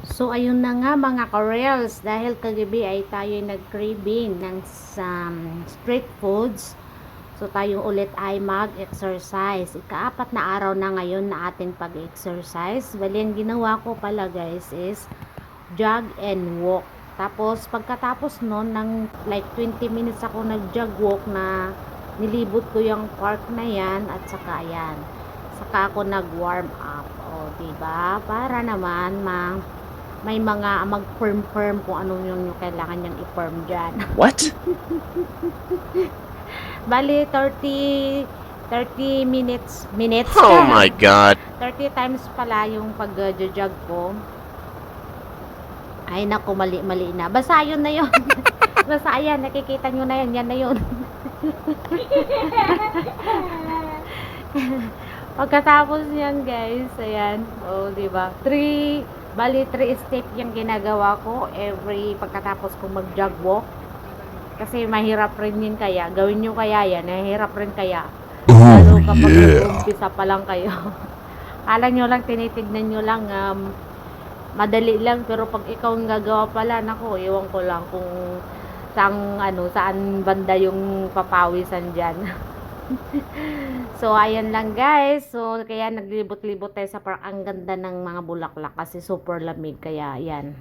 So ayun na nga mga ka-reels, dahil kagabi ay tayo nag-craving ng street foods. So tayo ulit ay mag-exercise. Ika-4 na araw na ngayon na ating pag-exercise. Bali ang ginawa ko pala guys is jog and walk. Tapos pagkatapos nun ng like 20 minutes ako nag-jog walk na nilibot ko yung park na yan at saka yan. Saka ako nag-warm up. O diba? Para naman may mga mag-firm kung ano yung kailangan niyang i-firm dyan. What? Bali, 30 minutes Oh my God. 30 times pala yung pag-jog ko. Ay naku, mali na. Basta yun na yun. Basta ayan, nakikita nyo na yan. Yan na yun. Pagkatapos yan guys, ayan. O, diba? 3 step yung ginagawa ko every pagkatapos ko mag-jog walk. Kasi mahirap rin yun kaya. Gawin nyo kaya yan. Mahirap rin kaya. Lalo kapag nag-umpisa pa lang kayo. Kala nyo lang, tinitignan nyo lang, madali lang. Pero pag ikaw ang gagawa pala, naku, iwan ko lang kung saan banda yung papawisan dyan. So, ayan lang guys. So, kaya naglibot-libot tayo sa park. Ang ganda ng mga bulaklak kasi super lamig. Kaya, ayan.